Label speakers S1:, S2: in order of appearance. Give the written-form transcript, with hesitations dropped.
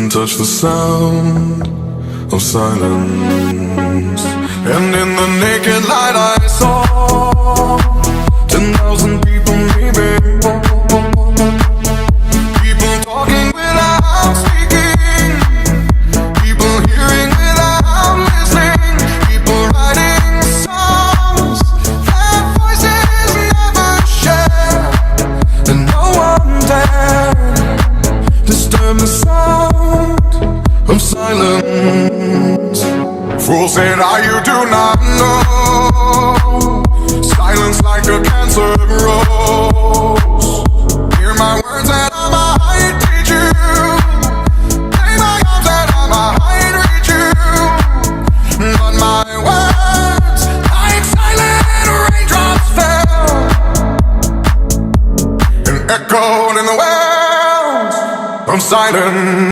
S1: can touch the sound of silence. And in the naked light I saw 10,000 people maybe. People talking without speaking, people hearing without listening, people writing songs that voices never share, and no one dared disturb the sound of silence. Fool said, you do not know. Silence like a cancer grows. Hear my words and I might teach you. Play my arms and I might reach you. But my words, like silent raindrops, fell and echoed in the wells of silence.